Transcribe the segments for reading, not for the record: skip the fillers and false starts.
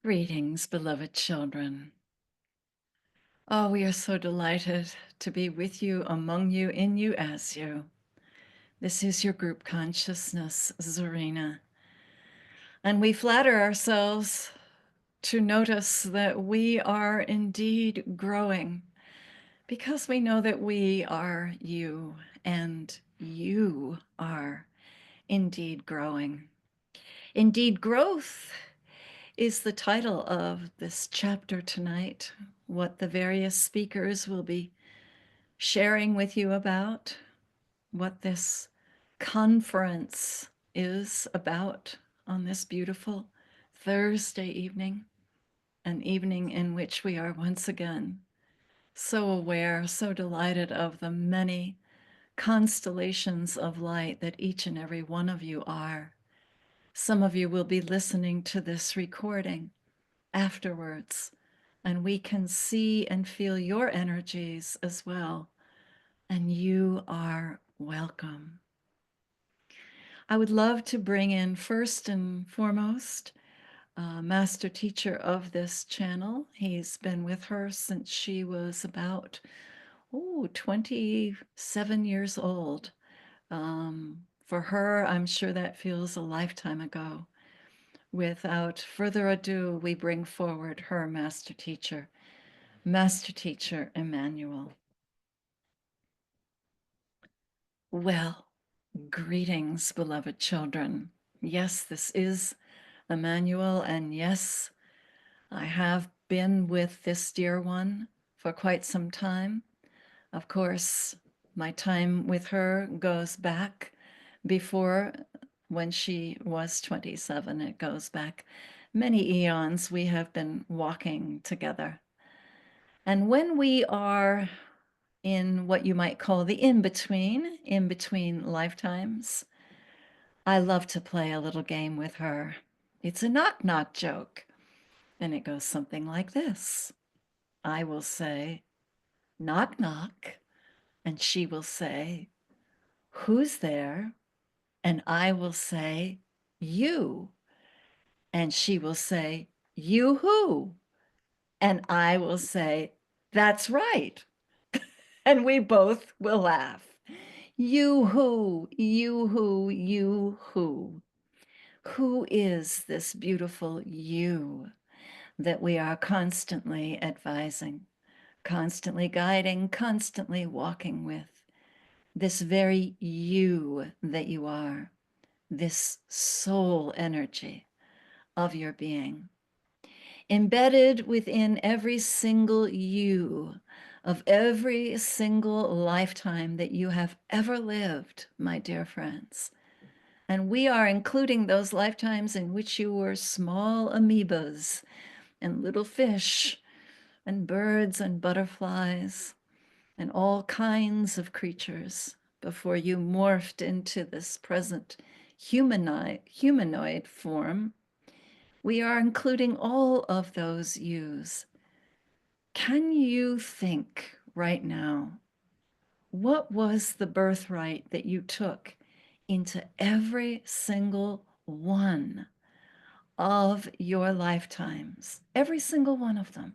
Greetings, beloved children. Oh, we are so delighted to be with you, among you, in you, as you. This is your group consciousness, Zarina. And we flatter ourselves to notice that we are indeed growing because we know that we are you and you are indeed growing. Indeed, growth is the title of this chapter tonight, what the various speakers will be sharing with you about, what this conference is about on this beautiful Thursday evening, an evening in which we are once again so aware, so delighted of the many constellations of light that each and every one of you are. Some of you will be listening to this recording afterwards, and we can see and feel your energies as well. And you are welcome. I would love to bring in first and foremost, master teacher of this channel. He's been with her since she was about 27 years old. For her, I'm sure that feels a lifetime ago. Without further ado, we bring forward her Master Teacher Emmanuel. Well, greetings, beloved children. Yes, this is Emmanuel, and yes, I have been with this dear one for quite some time. Of course, my time with her goes back before when she was 27. It goes back many eons. We have been walking together. And when we are in what you might call the in between lifetimes, I love to play a little game with her. It's a knock knock joke, and it goes something like this. I will say, knock knock, and she will say, who's there? And I will say, you. And she will say, you who? And I will say, that's right. And we both will laugh. You who, you who, you who. Who is this beautiful you that we are constantly advising, constantly guiding, constantly walking with? This very you that you are, this soul energy of your being. Embedded within every single you of every single lifetime that you have ever lived, my dear friends. And we are including those lifetimes in which you were small amoebas and little fish and birds and butterflies and all kinds of creatures before you morphed into this present humanoid form. We are including all of those yous. Can you think right now, what was the birthright that you took into every single one of your lifetimes? Every single one of them.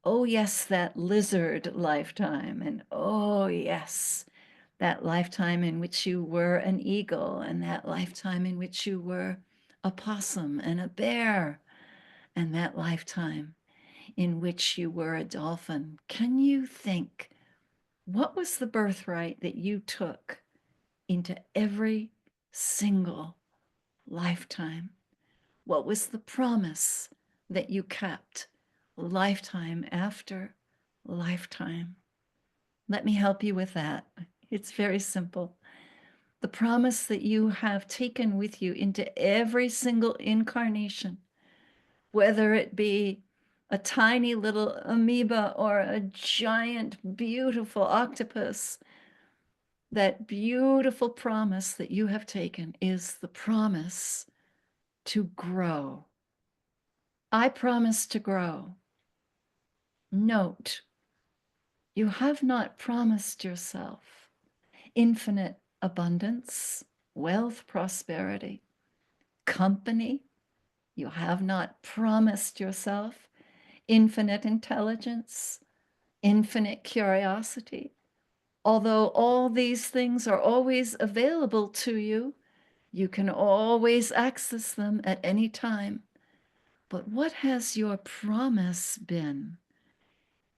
Oh, yes, that lizard lifetime. And oh, yes, that lifetime in which you were an eagle, and that lifetime in which you were a possum and a bear, and that lifetime in which you were a dolphin. Can you think, what was the birthright that you took into every single lifetime? What was the promise that you kept lifetime after lifetime? Let me help you with that. It's very simple. The promise that you have taken with you into every single incarnation, whether it be a tiny little amoeba or a giant, beautiful octopus, that beautiful promise that you have taken is the promise to grow. I promise to grow. Note, you have not promised yourself infinite abundance, wealth, prosperity, company, You have not promised yourself infinite intelligence, infinite curiosity. Although all these things are always available to you, you can always access them at any time. But what has your promise been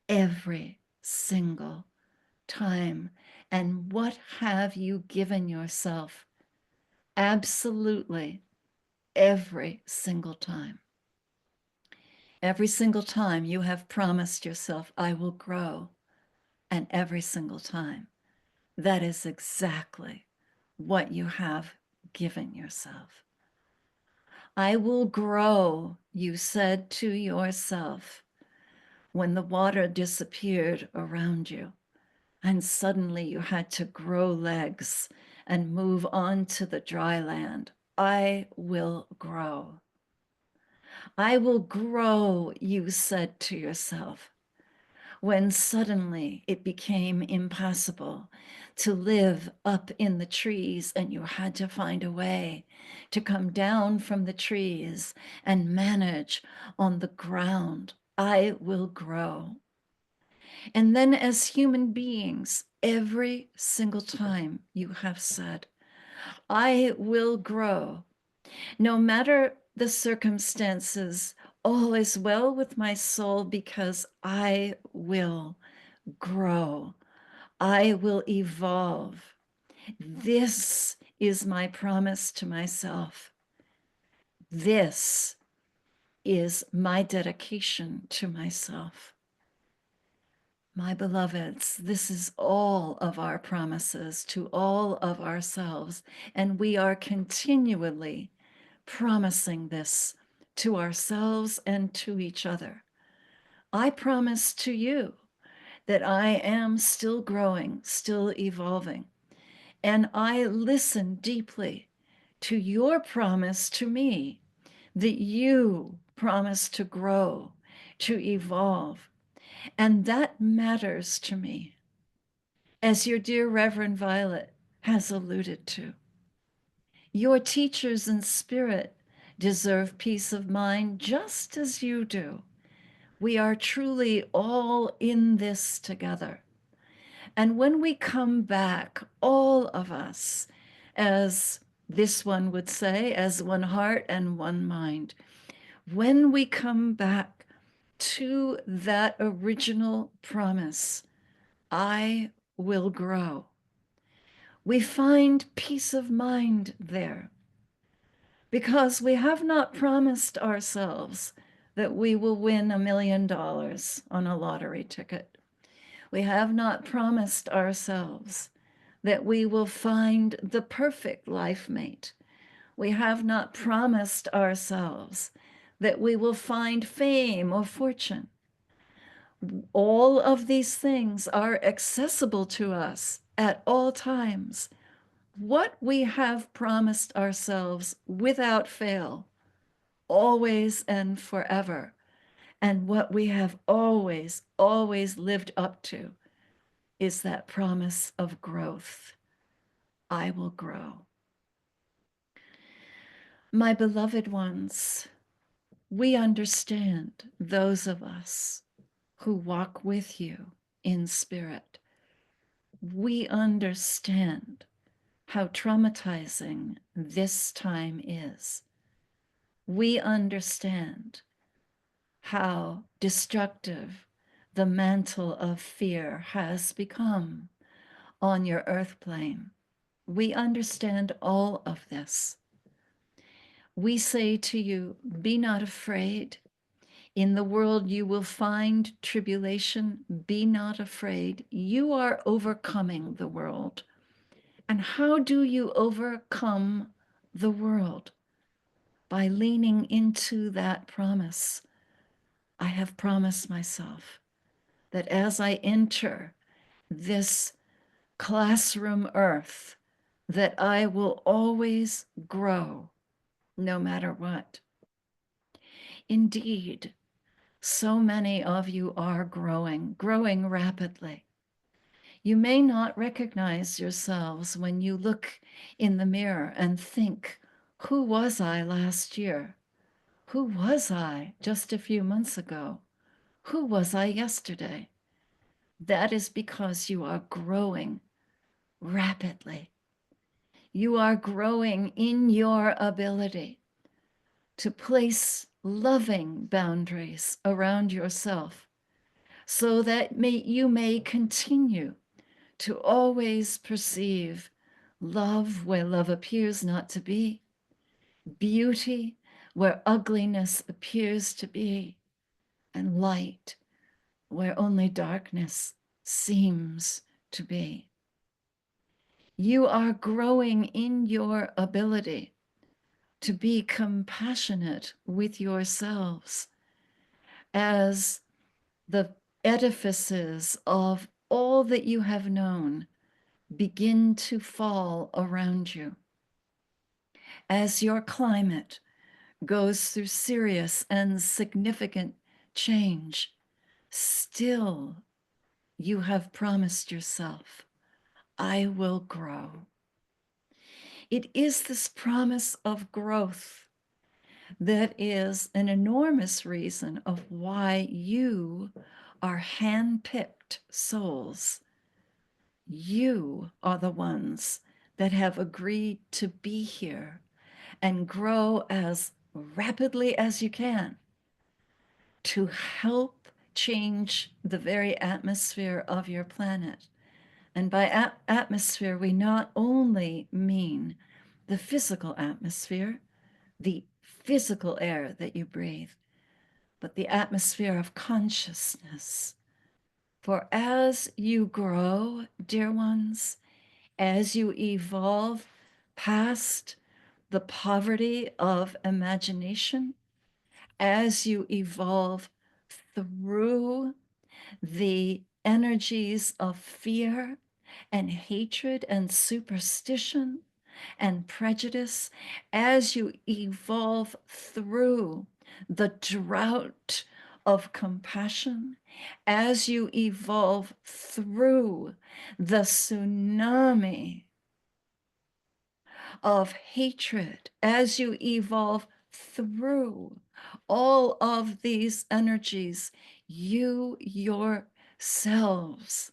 every single time? And what have you given yourself absolutely every single time? Every single time you have promised yourself, I will grow. And every single time, that is exactly what you have given yourself. I will grow, you said to yourself when the water disappeared around you, and suddenly you had to grow legs and move on to the dry land. I will grow. I will grow, you said to yourself, when suddenly it became impossible to live up in the trees and you had to find a way to come down from the trees and manage on the ground. I will grow. And then, as human beings, every single time you have said, I will grow, no matter the circumstances, all is well with my soul because I will grow. I will evolve. This is my promise to myself. This is my dedication to myself. My beloveds, this is all of our promises to all of ourselves, and we are continually promising this to ourselves and to each other. I promise to you that I am still growing, still evolving, and I listen deeply to your promise to me that you promise to grow, to evolve. And that matters to me, as your dear Reverend Violet has alluded to. Your teachers in spirit deserve peace of mind just as you do. We are truly all in this together. And when we come back, all of us, as this one would say, as one heart and one mind, when we come back to that original promise, I will grow, we find peace of mind there because we have not promised ourselves that we will win $1 million on a lottery ticket. We have not promised ourselves that we will find the perfect life mate. We have not promised ourselves that we will find fame or fortune. All of these things are accessible to us at all times. What we have promised ourselves without fail, always and forever, and what we have always, always lived up to is that promise of growth. I will grow. My beloved ones, we understand, those of us who walk with you in spirit. We understand how traumatizing this time is. We understand how destructive the mantle of fear has become on your earth plane. We understand all of this. We say to you, be not afraid. In the world you will find tribulation. Be not afraid. You are overcoming the world. And how do you overcome the world? By leaning into that promise. I have promised myself that as I enter this classroom earth, that I will always grow no matter what. Indeed, so many of you are growing rapidly. You may not recognize yourselves when you look in the mirror and think, who was I last year? Who was I just a few months ago? Who was I yesterday? That is because you are growing rapidly. You are growing in your ability to place loving boundaries around yourself so that you may continue to always perceive love where love appears not to be, beauty where ugliness appears to be, and light where only darkness seems to be. You are growing in your ability to be compassionate with yourselves as the edifices of all that you have known begin to fall around you. As your climate goes through serious and significant change, still you have promised yourself, I will grow. It is this promise of growth that is an enormous reason of why you are hand-picked souls. You are the ones that have agreed to be here and grow as rapidly as you can to help change the very atmosphere of your planet. And by atmosphere, we not only mean the physical atmosphere, the physical air that you breathe, but the atmosphere of consciousness. For as you grow, dear ones, as you evolve past the poverty of imagination, as you evolve through the energies of fear and hatred and superstition and prejudice, as you evolve through the drought of compassion, as you evolve through the tsunami of hatred, as you evolve through all of these energies, you yourselves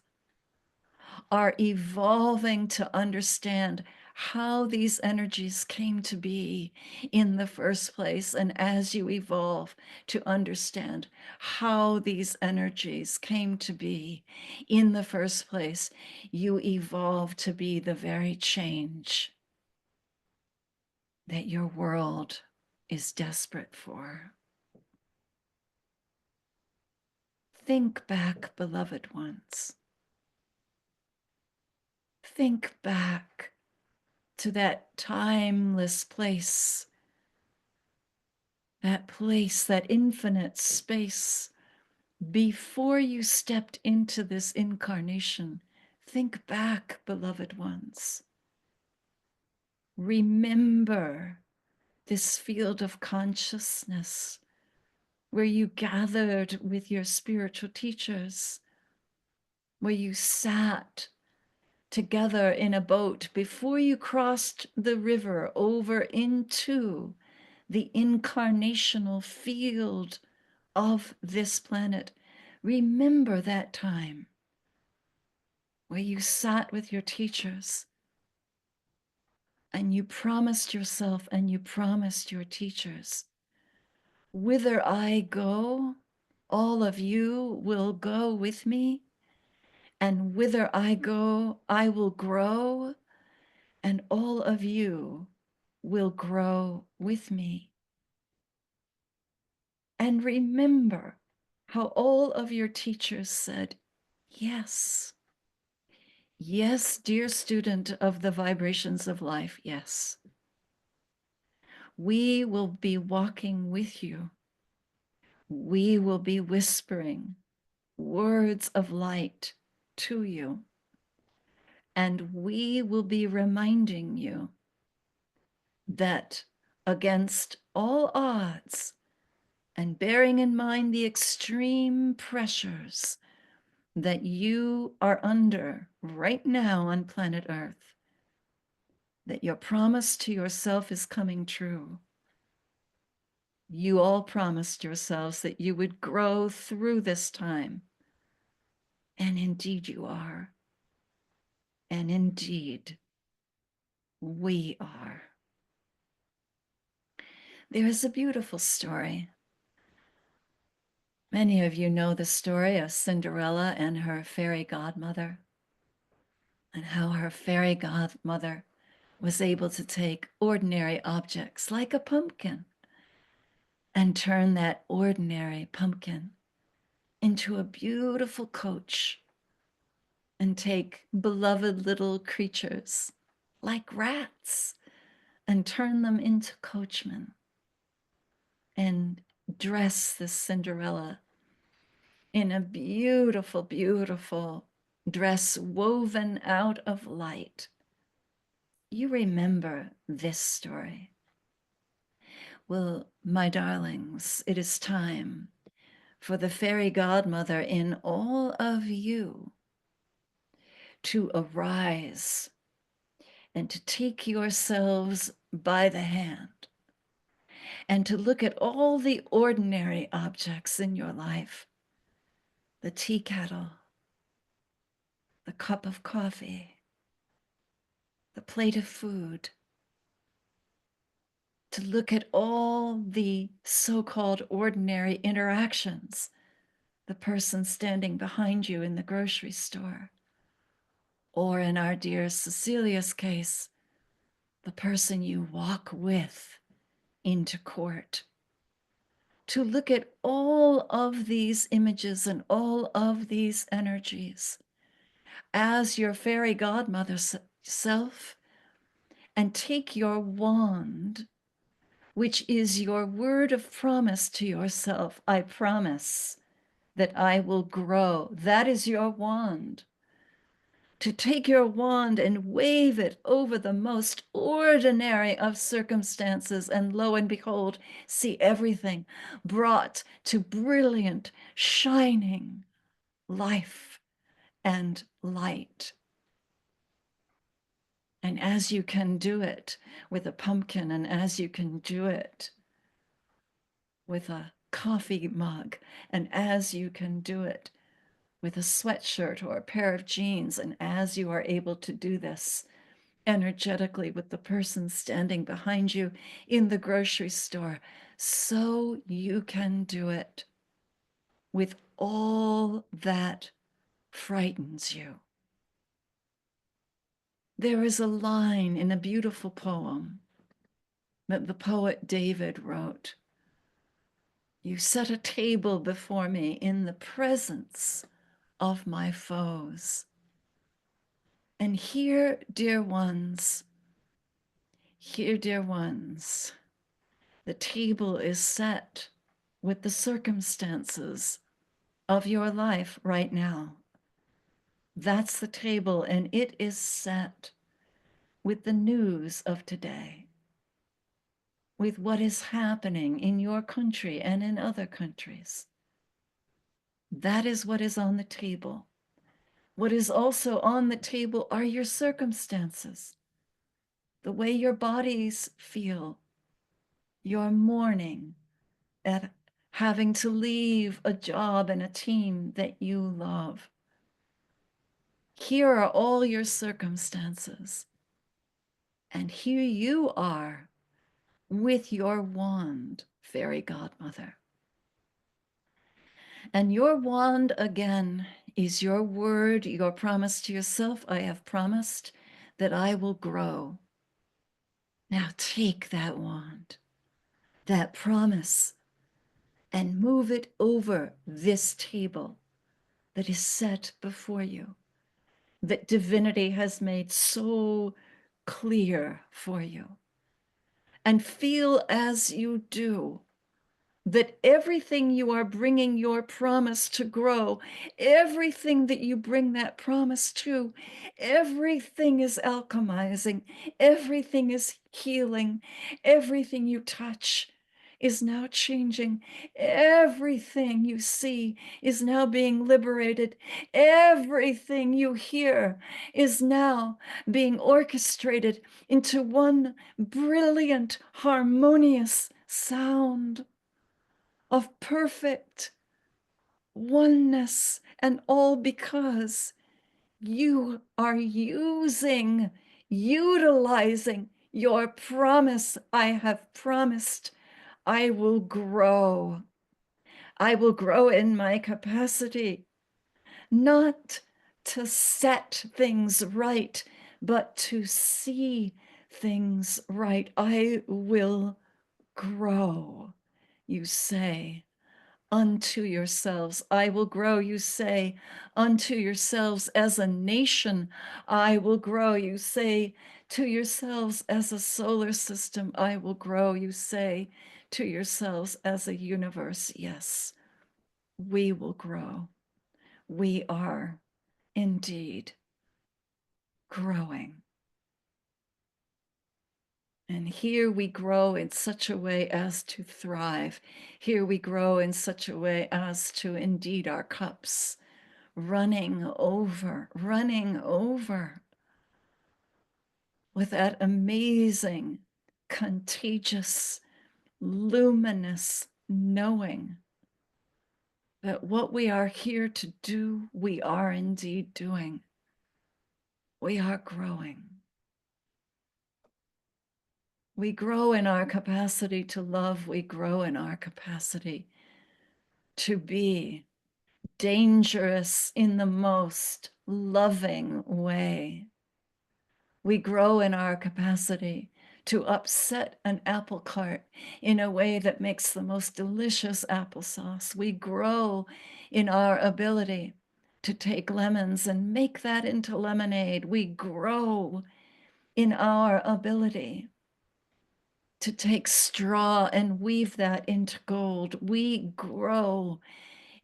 are evolving to understand how these energies came to be in the first place. And as you evolve to understand how these energies came to be in the first place, you evolve to be the very change that your world is desperate for. Think back, beloved ones. Think back to that timeless place, that infinite space before you stepped into this incarnation. Think back, beloved ones. Remember this field of consciousness where you gathered with your spiritual teachers, where you sat together in a boat before you crossed the river over into the incarnational field of this planet. Remember that time where you sat with your teachers and you promised yourself and you promised your teachers, whither I go, all of you will go with me, and whither I go, I will grow, and all of you will grow with me. And remember how all of your teachers said, yes. Yes, dear student of the vibrations of life, yes. We will be walking with you. We will be whispering words of light to you. And we will be reminding you that against all odds, and bearing in mind the extreme pressures that you are under right now on planet Earth, that your promise to yourself is coming true. You all promised yourselves that you would grow through this time. And indeed you are. And indeed we are. There is a beautiful story. Many of you know the story of Cinderella and her fairy godmother, and how her fairy godmother was able to take ordinary objects like a pumpkin and turn that ordinary pumpkin into a beautiful coach, and take beloved little creatures like rats and turn them into coachmen, and dress this Cinderella in a beautiful, beautiful dress woven out of light. You remember this story. Well, my darlings, it is time for the fairy godmother in all of you to arise and to take yourselves by the hand and to look at all the ordinary objects in your life: the tea kettle, the cup of coffee, the plate of food, to look at all the so-called ordinary interactions: the person standing behind you in the grocery store, or in our dear Cecilia's case, the person you walk with into court. To look at all of these images and all of these energies as your fairy godmother self, and take your wand, which is your word of promise to yourself. I promise that I will grow. That is your wand. To take your wand and wave it over the most ordinary of circumstances, and lo and behold, see everything brought to brilliant, shining life and light. And as you can do it with a pumpkin, and as you can do it with a coffee mug, and as you can do it with a sweatshirt or a pair of jeans, and as you are able to do this energetically with the person standing behind you in the grocery store, so you can do it with all that frightens you. There is a line in a beautiful poem that the poet David wrote: "You set a table before me in the presence of my foes." And here, dear ones, the table is set with the circumstances of your life right now. That's the table, and it is set with the news of today, with what is happening in your country and in other countries. That is what is on the table. What is also on the table are your circumstances, the way your bodies feel, your mourning at having to leave a job and a team that you love. Here are all your circumstances. And here you are with your wand, fairy godmother. And your wand, again, is your word, your promise to yourself. I have promised that I will grow. Now take that wand, that promise, and move it over this table that is set before you, that divinity has made so clear for you. And feel as you do that everything you are bringing your promise to grow, everything that you bring that promise to, everything is alchemizing, everything is healing, everything you touch is now changing, everything you see is now being liberated, everything you hear is now being orchestrated into one brilliant, harmonious sound. of perfect oneness, and all because you are utilizing your promise. I have promised I will grow. I will grow in my capacity, not to set things right, but to see things right. I will grow, you say, unto yourselves. I will grow, you say, unto yourselves as a nation. I will grow, you say, to yourselves as a solar system. I will grow, you say, to yourselves as a universe. Yes, we will grow. We are indeed growing. And here we grow in such a way as to thrive. Here we grow in such a way as to indeed our cups running over with that amazing, contagious, luminous knowing that what we are here to do, we are indeed doing. We are growing. We grow in our capacity to love. We grow in our capacity to be dangerous in the most loving way. We grow in our capacity to upset an apple cart in a way that makes the most delicious applesauce. We grow in our ability to take lemons and make that into lemonade. We grow in our ability to take straw and weave that into gold. We grow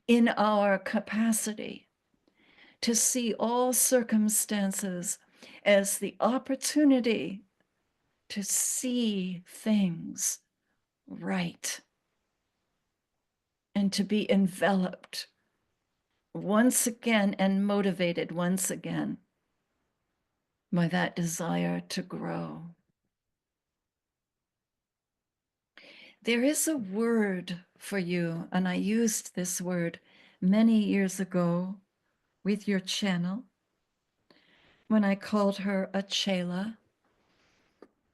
in our capacity to see all circumstances as the opportunity to see things right and to be enveloped once again and motivated once again by that desire to grow. There is a word for you, and I used this word many years ago with your channel when I called her a chela,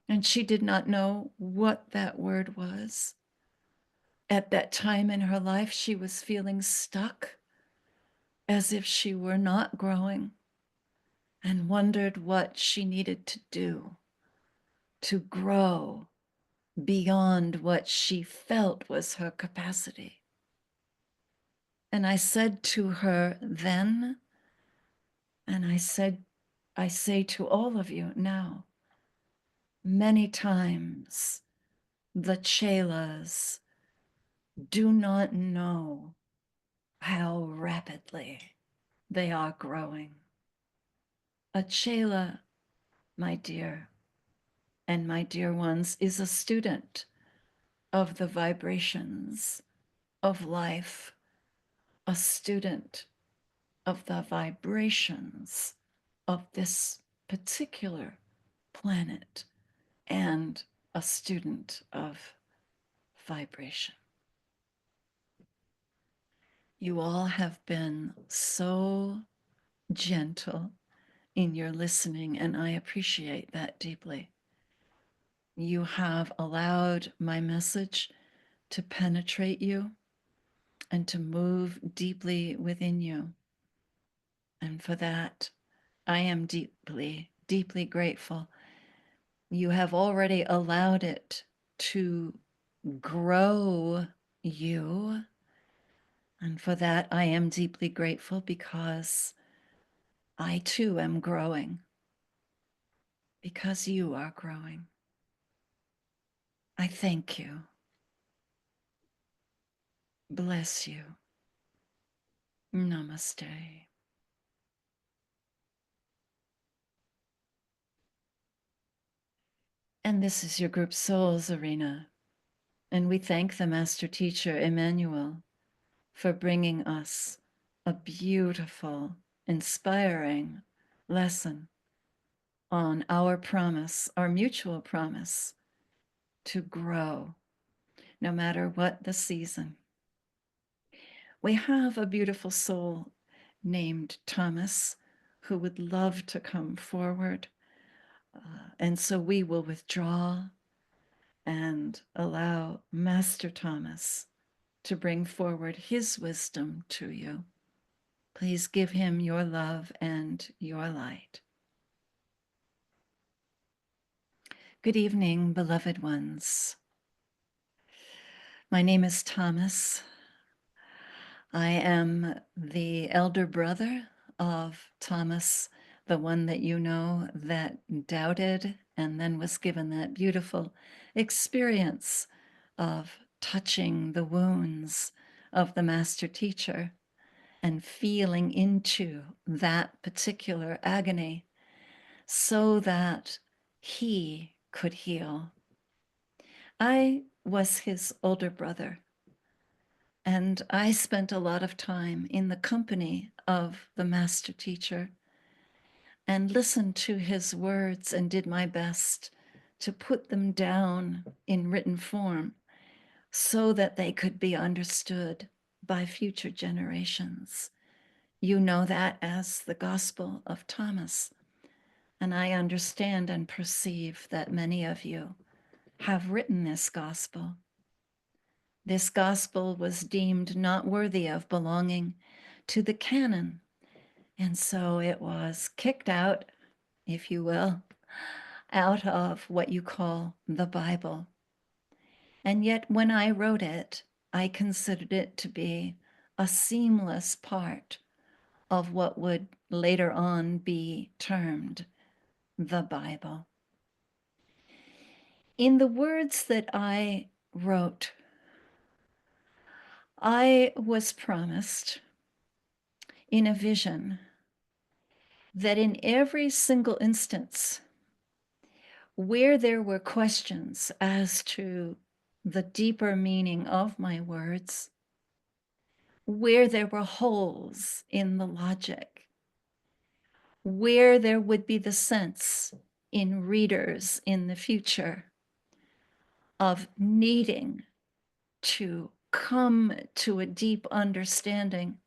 and she did not know what that word was. At that time in her life, she was feeling stuck, as if she were not growing, and wondered what she needed to do to grow beyond what she felt was her capacity. And I said to her then, and I say to all of you now, many times the chelas do not know how rapidly they are growing. A chela, my dear, and my dear ones, is a student of the vibrations of life, a student of the vibrations of this particular planet, and a student of vibration. You all have been so gentle in your listening, and I appreciate that deeply. You have allowed my message to penetrate you and to move deeply within you. And for that, I am deeply, deeply grateful. You have already allowed it to grow you. And for that, I am deeply grateful, because I too am growing, because you are growing. I thank you. Bless you. Namaste. And this is your group Souls Arena. And we thank the Master Teacher, Emmanuel, for bringing us a beautiful, inspiring lesson on our promise, our mutual promise to grow, no matter what the season. We have a beautiful soul named Thomas who would love to come forward. And so we will withdraw and allow Master Thomas to bring forward his wisdom to you. Please give him your love and your light. Good evening, beloved ones. My name is Thomas. I am the elder brother of Thomas, the one that you know that doubted and then was given that beautiful experience of touching the wounds of the master teacher and feeling into that particular agony so that he could heal. I was his older brother, and I spent a lot of time in the company of the master teacher and listened to his words and did my best to put them down in written form so that they could be understood by future generations. You know that as the Gospel of Thomas, and I understand and perceive that many of you have written this gospel. This gospel was deemed not worthy of belonging to the canon, and so it was kicked out, if you will, out of what you call the Bible. And yet, when I wrote it, I considered it to be a seamless part of what would later on be termed the Bible. In the words that I wrote, I was promised in a vision that in every single instance where there were questions as to the deeper meaning of my words, where there were holes in the logic, where there would be the sense in readers in the future of needing to come to a deep understanding,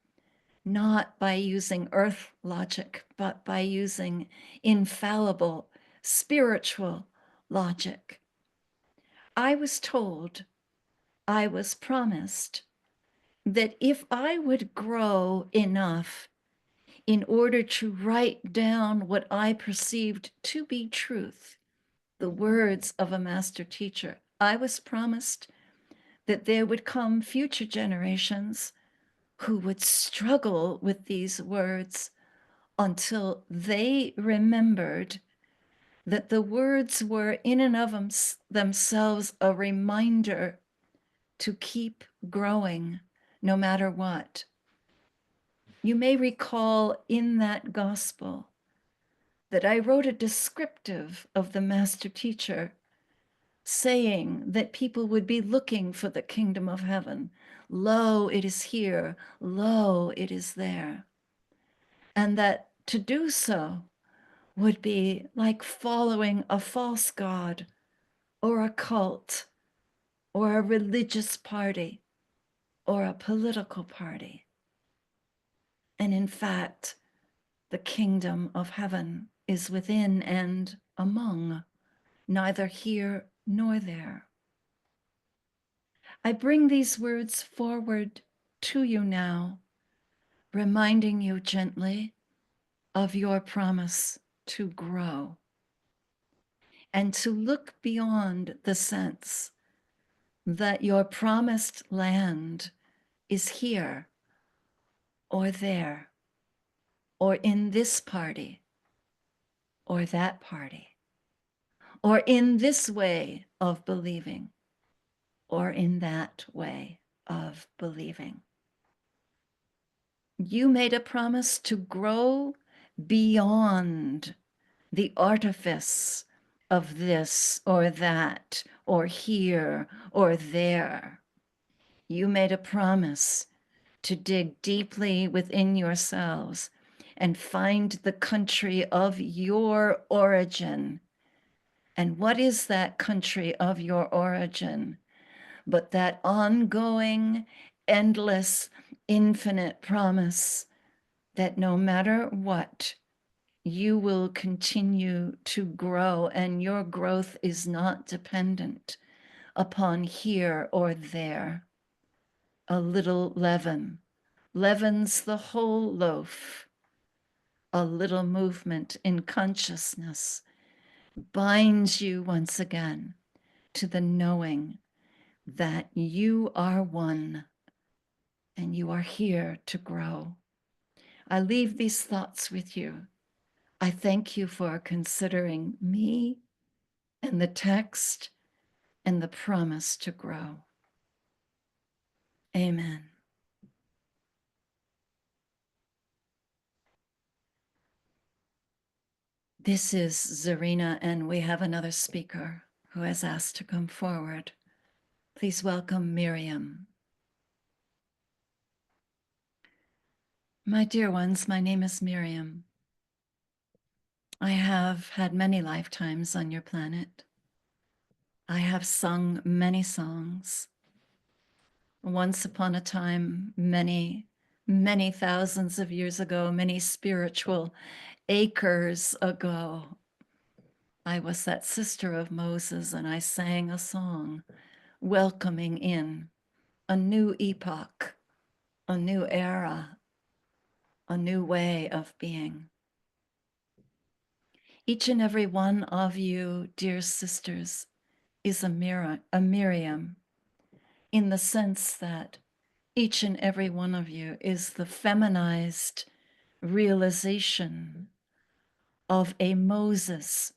not by using earth logic, but by using infallible spiritual logic. I was told, I was promised that if I would grow enough in order to write down what I perceived to be truth, the words of a master teacher, I was promised that there would come future generations who would struggle with these words until they remembered that the words were in and of themselves a reminder to keep growing no matter what. You may recall in that gospel that I wrote a descriptive of the master teacher saying that people would be looking for the kingdom of heaven. Lo, it is here. Lo, it is there. And that to do so would be like following a false god or a cult or a religious party or a political party. And in fact, the kingdom of heaven is within and among, neither here nor there. I bring these words forward to you now, reminding you gently of your promise to grow and to look beyond the sense that your promised land is here or there or in this party or that party or in this way of believing or in that way of believing. You made a promise to grow beyond the artifice of this or that or here or there. You made a promise to dig deeply within yourselves and find the country of your origin. And what is that country of your origin but that ongoing, endless, infinite promise that no matter what, you will continue to grow, and your growth is not dependent upon here or there. A little leaven leavens the whole loaf. A little movement in consciousness binds you once again to the knowing that you are one and you are here to grow. I leave these thoughts with you. I thank you for considering me and the text and the promise to grow. Amen. This is Zarina, and we have another speaker who has asked to come forward. Please welcome Miriam. My dear ones, my name is Miriam. I have had many lifetimes on your planet. I have sung many songs. Once upon a time, many, many thousands of years ago, many spiritual acres ago, I was that sister of Moses, and I sang a song welcoming in a new epoch, a new era, a new way of being. Each and every one of you, dear sisters, is a Miriam, in the sense that each and every one of you is the feminized realization of a Moses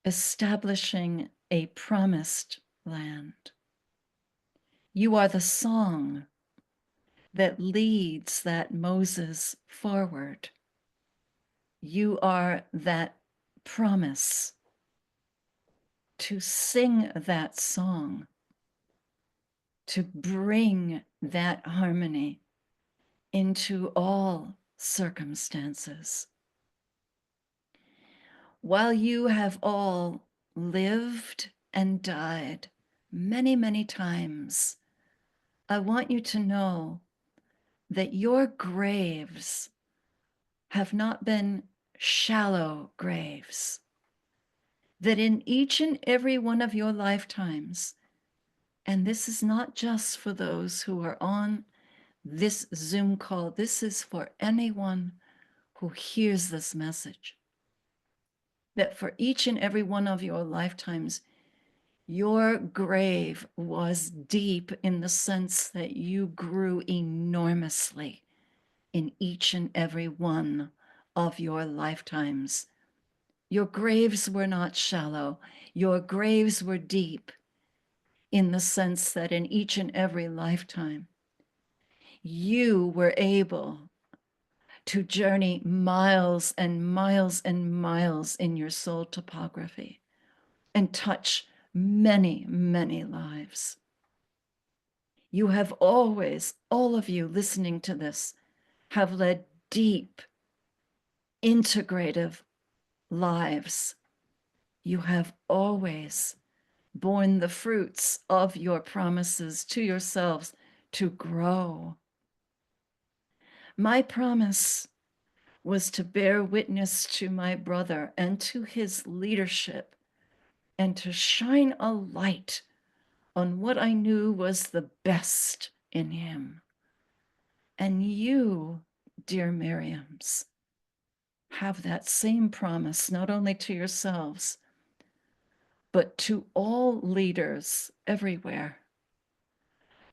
establishing a promised land. You are the song that leads that Moses forward. You are that promise to sing that song, to bring that harmony into all circumstances. While you have all lived and died many, many times, I want you to know that your graves have not been shallow graves, that in each and every one of your lifetimes, and this is not just for those who are on this Zoom call, this is for anyone who hears this message, that for each and every one of your lifetimes, your grave was deep in the sense that you grew enormously in each and every one of your lifetimes. Your graves were not shallow. Your graves were deep in the sense that in each and every lifetime, you were able to journey miles and miles and miles in your soul topography and touch many, many lives. You have always, all of you listening to this, have led deep, integrative lives. You have always borne the fruits of your promises to yourselves to grow. My promise was to bear witness to my brother and to his leadership and to shine a light on what I knew was the best in him. And you, dear Miriams, have that same promise, not only to yourselves, but to all leaders everywhere,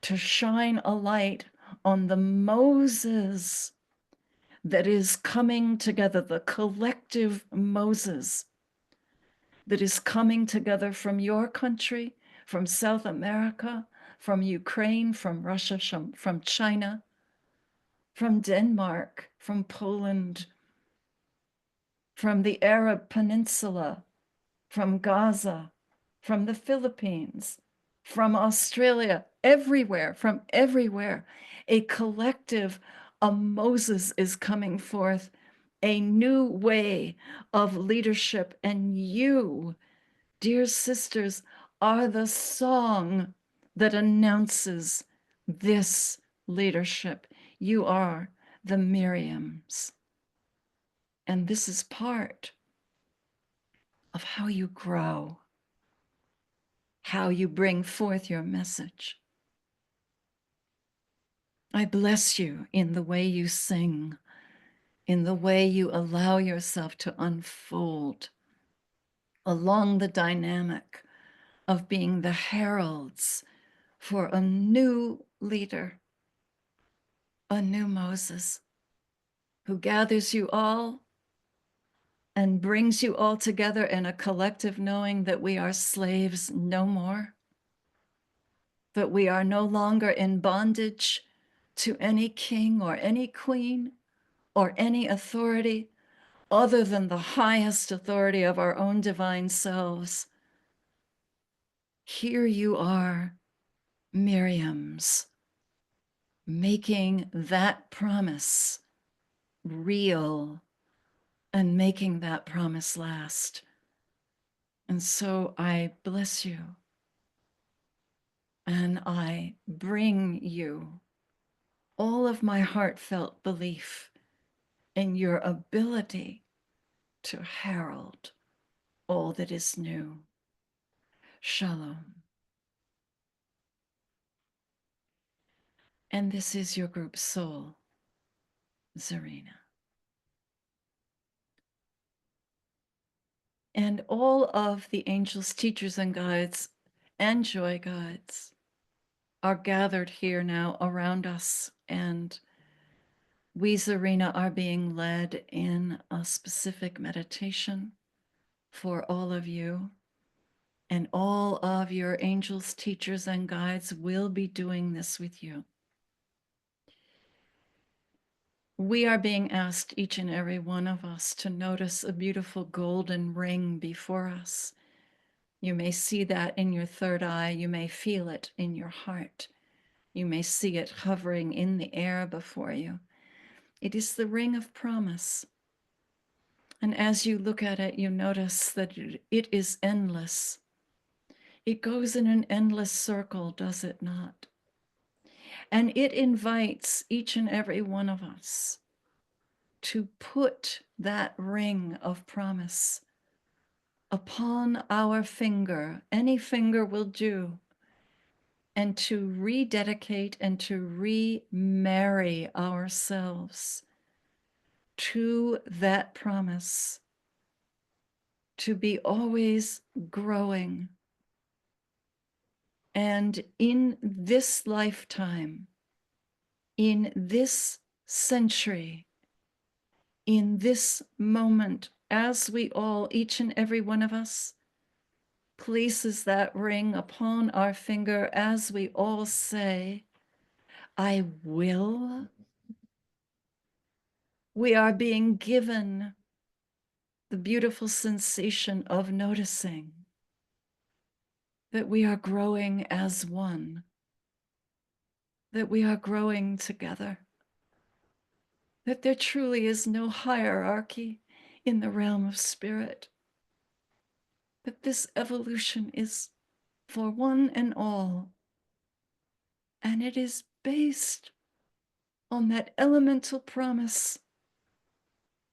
to shine a light on the Moses that is coming together, the collective Moses that is coming together from your country, from South America, from Ukraine, from Russia, from China, from Denmark, from Poland, from the Arab Peninsula, from Gaza, from the Philippines, from Australia, everywhere, from everywhere. A collective, a Moses is coming forth, a new way of leadership. And you, dear sisters, are the song that announces this leadership. You are the Miriams. And this is part of how you grow, how you bring forth your message. I bless you in the way you sing, in the way you allow yourself to unfold along the dynamic of being the heralds for a new leader, a new Moses, who gathers you all and brings you all together in a collective knowing that we are slaves no more, that we are no longer in bondage to any king or any queen or any authority other than the highest authority of our own divine selves. Here you are, Miriams, making that promise real and making that promise last. And so I bless you and I bring you all of my heartfelt belief in your ability to herald all that is new. Shalom. And this is your group soul, Zarina. And all of the angels, teachers, and guides, and joy guides are gathered here now around us. And we, Zarina, are being led in a specific meditation for all of you. And all of your angels, teachers, and guides will be doing this with you. We are being asked, each and every one of us, to notice a beautiful golden ring before us. You may see that in your third eye. You may feel it in your heart. You may see it hovering in the air before you. It is the ring of promise. And as you look at it, you notice that it is endless. It goes in an endless circle, does it not? And it invites each and every one of us to put that ring of promise upon our finger. Any finger will do. And to rededicate and to remarry ourselves to that promise, to be always growing. And in this lifetime, in this century, in this moment, as we all, each and every one of us, places that ring upon our finger, as we all say, I will, we are being given the beautiful sensation of noticing that we are growing as one, that we are growing together, that there truly is no hierarchy in the realm of spirit, that this evolution is for one and all, and it is based on that elemental promise,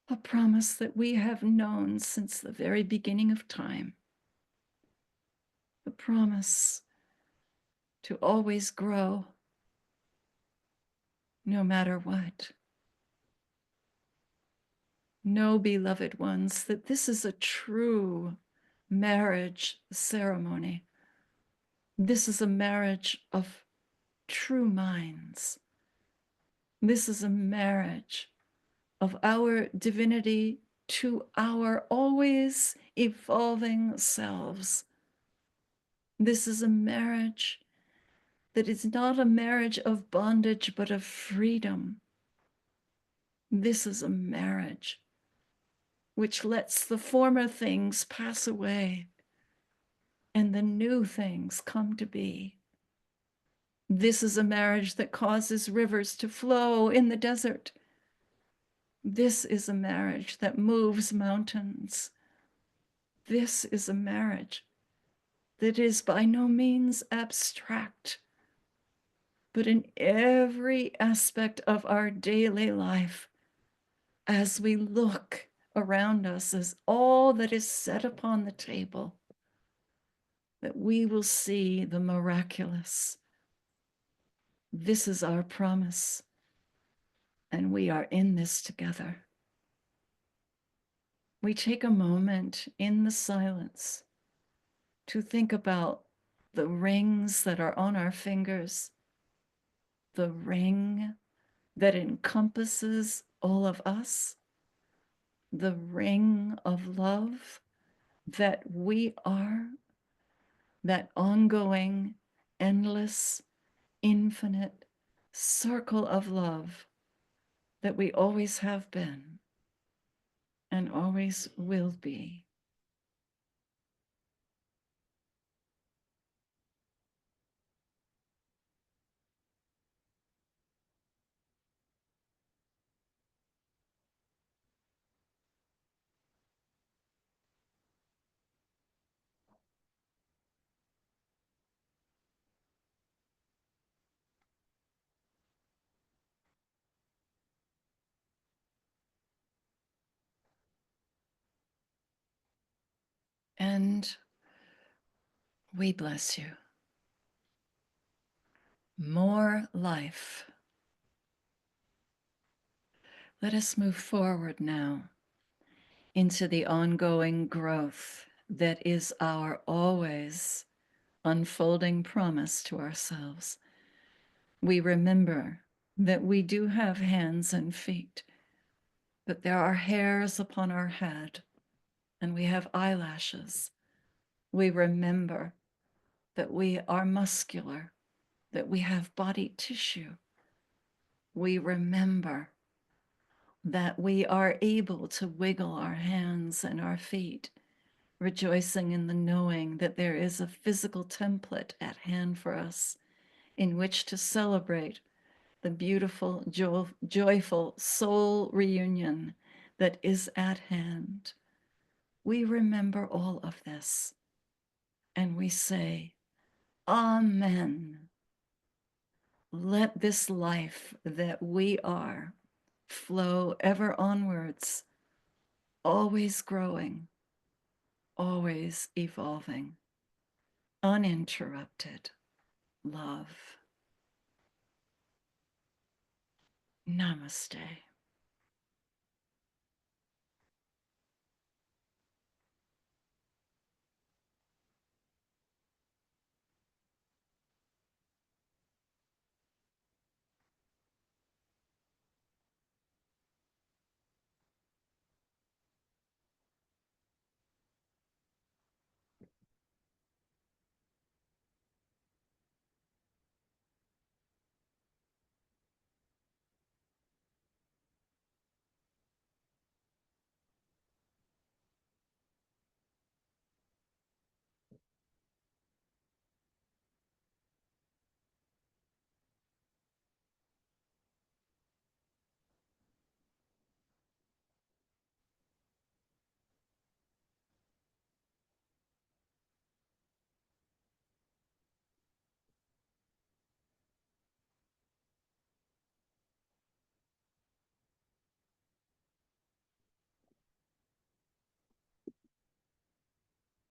a promise that we have known since the very beginning of time, the promise to always grow no matter what. Know, beloved ones, that this is a true marriage ceremony. This is a marriage of true minds. This is a marriage of our divinity to our always evolving selves. This is a marriage that is not a marriage of bondage, but of freedom. This is a marriage which lets the former things pass away and the new things come to be. This is a marriage that causes rivers to flow in the desert. This is a marriage that moves mountains. This is a marriage that is by no means abstract. but in every aspect of our daily life, as we look around us, as all that is set upon the table, that we will see the miraculous. This is our promise, and we are in this together. We take a moment in the silence to think about the rings that are on our fingers, the ring that encompasses all of us, the ring of love that we are, that ongoing, endless, infinite circle of love that we always have been and always will be. And we bless you. More life. Let us move forward now into the ongoing growth that is our always unfolding promise to ourselves. We remember that we do have hands and feet, but there are hairs upon our head, and we have eyelashes. We remember that we are muscular, that we have body tissue. We remember that we are able to wiggle our hands and our feet, rejoicing in the knowing that there is a physical template at hand for us in which to celebrate the beautiful, joyful soul reunion that is at hand. We remember all of this and we say, Amen. Let this life that we are flow ever onwards, always growing, always evolving, uninterrupted love. Namaste.